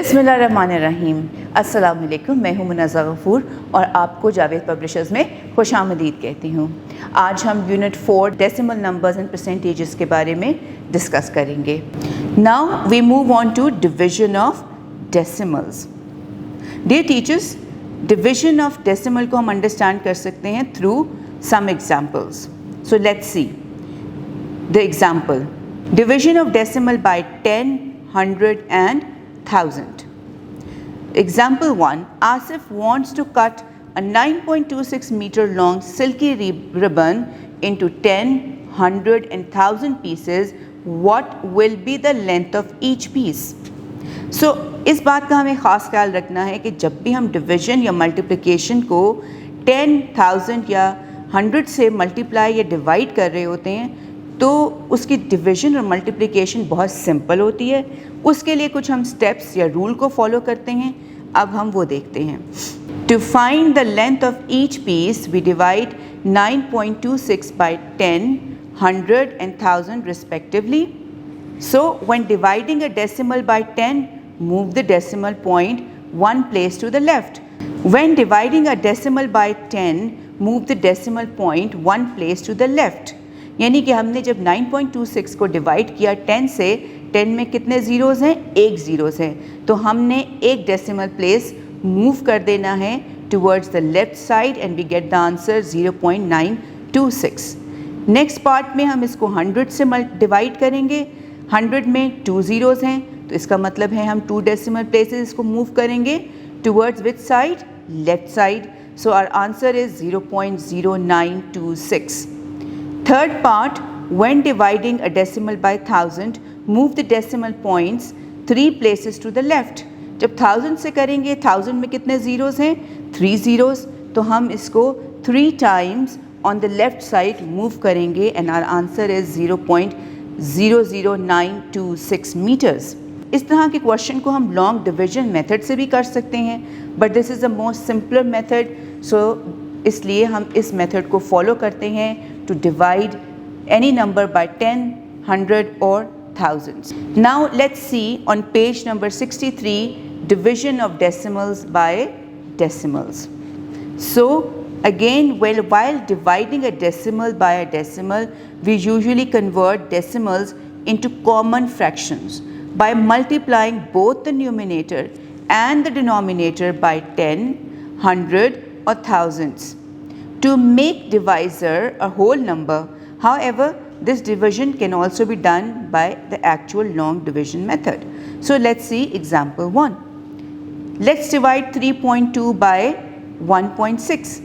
बिस्मिल्लाहिर्रहमानिर्रहीम। अस्सलाम वालेकुम। मैं हूँ मुनज़्ज़ा गफ़ूर और आपको जावेद पब्लिशर्स में खुशामदीद कहती हूँ। आज हम unit 4 decimal numbers and percentages के बारे में डिस्कस करेंगे। Now we move on to division of decimals. Dear teachers, division of decimal को हम अंडरस्टैंड कर सकते हैं through some examples. So let's see the example. Division of decimal by 10, 100 and 1000. Example 1. Asif wants to cut a 9.26 meter long silky ribbon into 10, 100 and 1000 pieces. What will be the length of each piece? So, इस बात का हमें ख़ास ख्याल रखना है कि जब भी हम डिवीज़न या मल्टीप्लिकेशन को 10,000 या 100 से मल्टीप्लाई या डिवाइड कर रहे होते हैं तो उसकी डिवीज़न और मल्टीप्लिकेशन बहुत सिंपल होती है। उसके लिए कुछ हम स्टेप्स या रूल को फॉलो करते हैं। अब हम वो देखते हैं। To find the length of each piece we divide 9.26 by 10, 100 and 1000 respectively. So when dividing a decimal by 10, move the decimal point one place to the left. When dividing a decimal by 10, move the decimal point one place to the left. यानी कि हमने जब 9.26 को divide किया 10 से, 10 में कितने zeros हैं? एक ज़ीरोज़ हैं, तो हमने एक डेसिमल प्लेस मूव कर देना है towards the left side and we get the answer 0.926। Next part में हम इसको 100 से डिवाइड करेंगे। 100 में 2 ज़ीरोज़ हैं, तो इसका मतलब है हम 2 डेसिमल प्लेसेस इसको मूव करेंगे towards which side? Left side. So our answer is 0.0926। Third part, when dividing a decimal by 1000, move the decimal points 3 places to the left. जब 1000 से करेंगे, 1000 में कितने ज़ीरोज़ हैं? 3 ज़ीरोज़, तो हम इसको 3 times on the left side move करेंगे and our answer is 0.00926 meters. इस तरह के क्वेश्चन को हम लॉन्ग डिवीजन मेथड से भी कर सकते हैं, but this is the most simpler method, so इसलिए हम इस मेथड को फॉलो करते हैं to divide any number by 10, 100 or thousands. Now let's see on page number 63 division of decimals by decimals. So again, while dividing a decimal by a decimal, we usually convert decimals into common fractions by multiplying both the numerator and the denominator by 10, 100 or thousands to make divisor a whole number. However, this division can also be done by the actual long division method. So let's see example 1. Let's divide 3.2 by 1.6.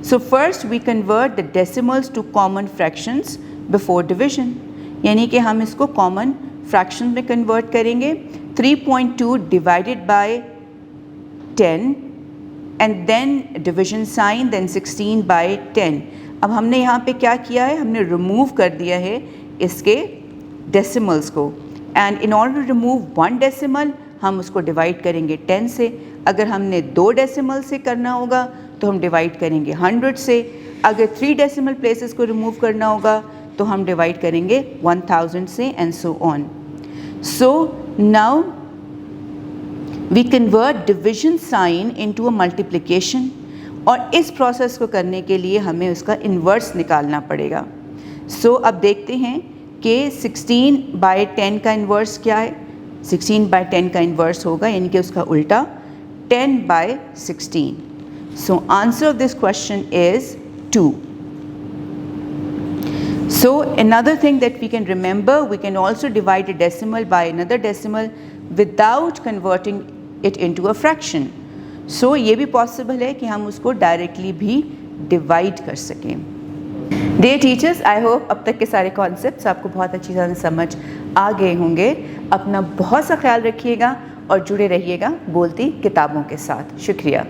So first we convert the decimals to common fractions before division. यानी कि हम इसको common fraction में convert करेंगे। 3.2 divided by 10 and then division sign, then 16 by 10. अब हमने यहाँ पे क्या किया है? हमने remove कर दिया है इसके decimals को, and in order to remove one decimal हम उसको divide करेंगे 10 से। अगर हमने 2 decimal से करना होगा तो हम divide करेंगे 100 से। अगर 3 decimal places को remove करना होगा तो हम divide करेंगे 1000 से, and so on. So now we convert division sign into a multiplication, और इस प्रोसेस को करने के लिए हमें उसका इन्वर्स निकालना पड़ेगा। सो अब देखते हैं कि 16 बाय 10 का इन्वर्स क्या है। 16 बाय 10 का इन्वर्स होगा यानी कि उसका उल्टा 10 by 16। So answer of this question is 2। So another thing that we can remember, we can also divide a decimal by another decimal without converting it into a fraction. So ये भी possible है कि हम उसको directly भी divide कर सकें। Dear teachers, I hope अब तक के सारे concepts आपको बहुत अच्छी तरह से समझ आ गए होंगे। अपना बहुत सा ख्याल रखिएगा और जुड़े रहिएगा बोलती किताबों के साथ। शुक्रिया।